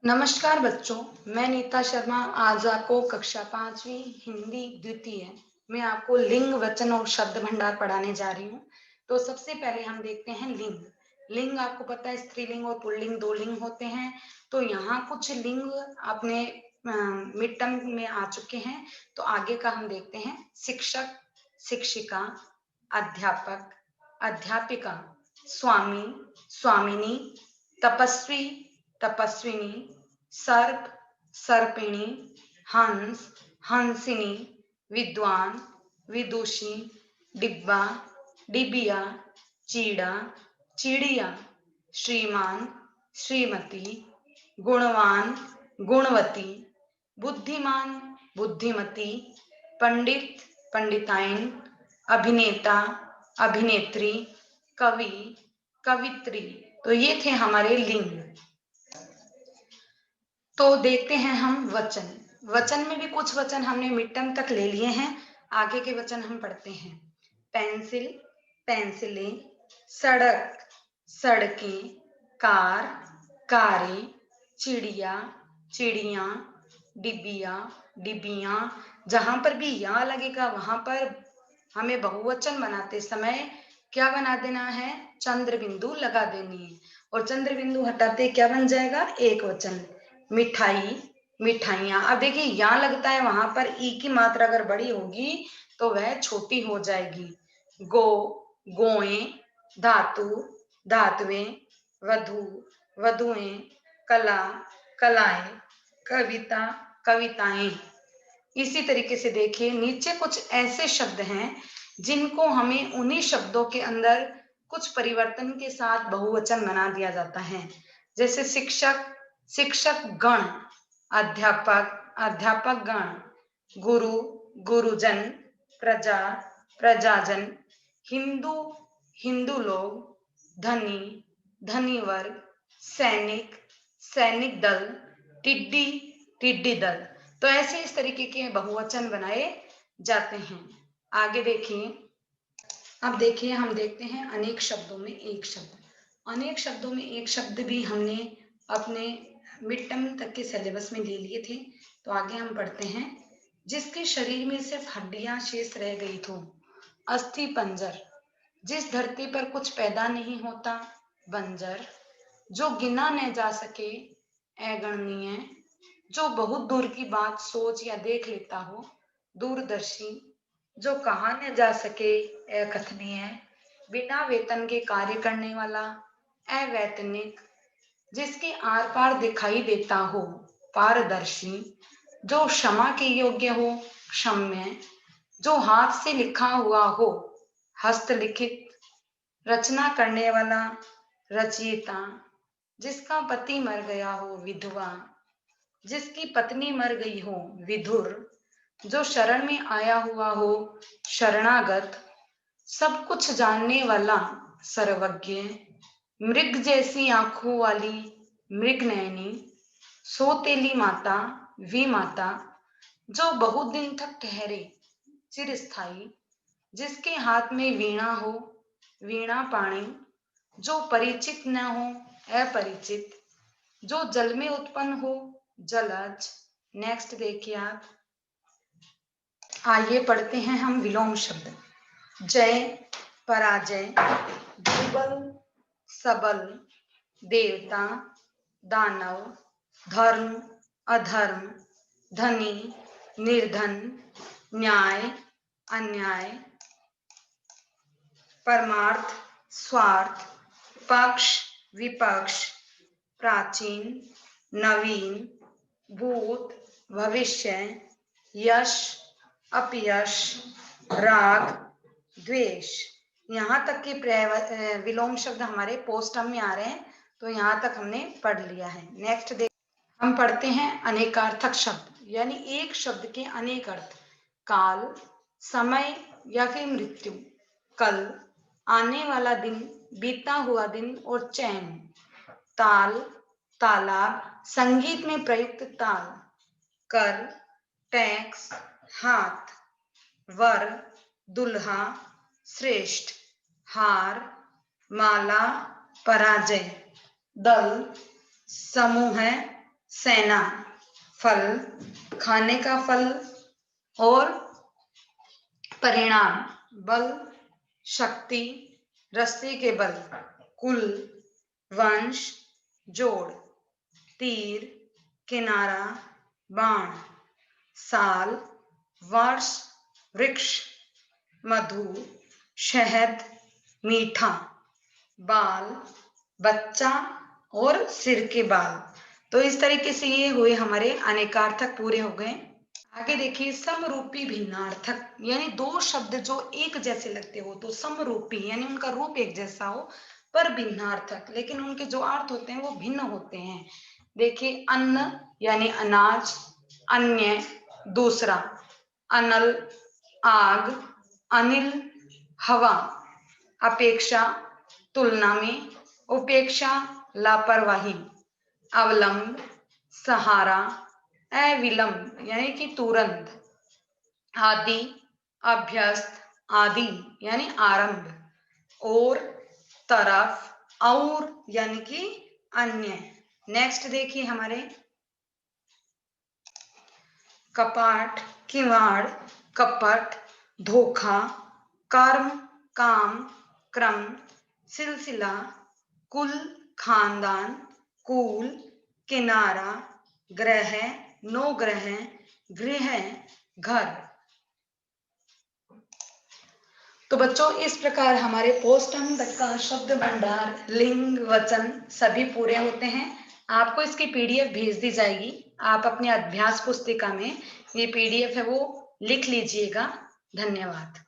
नमस्कार बच्चों, मैं नीता शर्मा आज आपको कक्षा 5वीं हिंदी द्वितीय में आपको लिंग, वचन और शब्द भंडार पढ़ाने जा रही हूँ। तो सबसे पहले हम देखते हैं लिंग। लिंग आपको पता है स्त्रीलिंग और पुल्लिंग दो लिंग होते हैं। तो यहाँ कुछ लिंग अपने मिड टर्म में आ चुके हैं। तो आगे का हम देखते हैं शिक्षक, शिक्षिका, अध्यापक, अध्यापिका, स्वामी, स्वामिनी, तपस्वी, तपस्विनी, सर्प, सर्पिणी, हंस, हंसिनी, विद्वान, विदुषी, डिब्बा, डिबिया, चीड़ा, चिड़िया, श्रीमान, श्रीमती, गुणवान, गुणवती, बुद्धिमान, बुद्धिमती, पंडित, पंडिताइन, अभिनेता, अभिनेत्री, कवि, कवित्री। तो ये थे हमारे लिंग। तो देखते हैं हम वचन। वचन में भी कुछ वचन हमने मिड टर्म तक ले लिए हैं। आगे के वचन हम पढ़ते हैं। पेंसिल, पेंसिलें, सड़क, सड़कें, कार, कारें, चिड़िया, चिड़िया, डिबिया, डिबिया। जहां पर भी या लगेगा वहां पर हमें बहुवचन बनाते समय क्या बना देना है? चंद्र बिंदु लगा देनी है। और चंद्र बिंदु हटाते क्या बन जाएगा? एक वचन। मिठाई, मिठाइयाँ। अब देखिए यहाँ लगता है वहां पर ई की मात्रा अगर बड़ी होगी तो वह छोटी हो जाएगी। गो, गोएं, धातु, धातुएं, वधु, वधुएं, कला, कलाएं, कविता, कविताएं। इसी तरीके से देखिए नीचे कुछ ऐसे शब्द हैं जिनको हमें उन्हीं शब्दों के अंदर कुछ परिवर्तन के साथ बहुवचन बना दिया जाता है। जैसे शिक्षक, शिक्षक गण, अध्यापक, अध्यापक गण, गुरु, गुरुजन, प्रजा, प्रजाजन, हिंदू, हिंदू लोग, धनी, धनी वर्ग, सैनिक, सैनिक दल, टिड्डी, टिड्डी दल। तो ऐसे इस तरीके के बहुवचन बनाए जाते हैं। आगे देखिए। अब देखिए हम देखते हैं अनेक शब्दों में एक शब्द। अनेक शब्दों में एक शब्द भी हमने अपने मिड टर्म तक के सिलेबस में ले लिए थे। तो आगे हम पढ़ते हैं। जिसके शरीर में सिर्फ हड्डियां शेष रह गई थो, अस्थि पंजर। जिस धरती पर कुछ पैदा नहीं होता, बंजर। जो गिना न जा सके, अगणनीय। जो बहुत दूर की बात सोच या देख लेता हो, दूरदर्शी। जो कहा न जा सके, अकथनीय। बिना वेतन के कार्य करने वाला, अवैतनिक। जिसके आर पार दिखाई देता हो, पारदर्शी। जो क्षमा के योग्य हो, क्षम्य। जो हाथ से लिखा हुआ हो, हस्तलिखित। रचना करने वाला, रचयिता। जिसका पति मर गया हो, विधवा। जिसकी पत्नी मर गई हो, विधुर। जो शरण में आया हुआ हो, शरणागत। सब कुछ जानने वाला, सर्वज्ञ। मृग जैसी आंखों वाली, मृगनयनी। सोतेली माता, विमाता। जो बहुत दिन तक ठहरे, चिरस्थायी। जिसके हाथ में वीणा हो, वीणा पाणी। जो परिचित न हो, अपरिचित। जो जल में उत्पन्न हो, जलज। नेक्स्ट देखिए आप। आइए पढ़ते हैं हम विलोम शब्द। जय, पराजय, दुर्बल, सबल, देवता, दानव, धर्म, अधर्म, धनी, निर्धन, न्याय, अन्याय, परमार्थ, स्वार्थ, पक्ष, विपक्ष, प्राचीन, नवीन, भूत, भविष्य, यश, अपयश, राग, द्वेष। यहाँ तक के विलोम शब्द हमारे पोस्टम में आ रहे हैं। तो यहाँ तक हमने पढ़ लिया है। नेक्स्ट देख हम पढ़ते हैं अनेकार्थक शब्द, यानी एक शब्द के अनेक अर्थ। काल, समय या फिर मृत्यु। कल, आने वाला दिन, बीता हुआ दिन और चैन। ताल, तालाब, संगीत में प्रयुक्त ताल। कर, टैक्स, हाथ। वर, दुल्हा, श्रेष्ठ। हार, माला, पराजय। दल, समूह, सेना फल, खाने का फल, और परिणाम बल, शक्ति, रस्सी के बल, कुल, वंश, जोड़, तीर, किनारा, बाण, साल, वर्ष, वृक्ष, मधु, शहद, मीठा, बाल, बच्चा और सिर के बाल। तो इस तरीके से ये हुए हमारे अनेकार्थक पूरे हो गए। आगे देखिए समरूपी भिन्नार्थक, यानी दो शब्द जो एक जैसे लगते हो तो समरूपी, यानी उनका रूप एक जैसा हो पर भिन्नार्थक, लेकिन उनके जो अर्थ होते हैं वो भिन्न होते हैं। देखिए अन्न यानी अनाज, अन्य दूसरा, अनल आग, अनिल हवा, अपेक्षा तुलना में, उपेक्षा लापरवाही, अवलंब सहारा, अविलंब यानी कि तुरंत, आदि अभ्यस्त, आदि यानी आरंभ, और तरफ, और यानी कि अन्य। नेक्स्ट देखिए हमारे कपाट, किवाड़, कपट, धोखा, कर्म, काम, क्रम, सिलसिला, कुल, खानदान, कुल, किनारा, ग्रह, नो ग्रह, गृह, घर। तो बच्चों इस प्रकार हमारे पोस्टम तक का शब्द भंडार, लिंग, वचन सभी पूरे होते हैं। आपको इसकी पीडीएफ भेज दी जाएगी। आप अपने अभ्यास पुस्तिका में ये पीडीएफ है वो लिख लीजिएगा। धन्यवाद।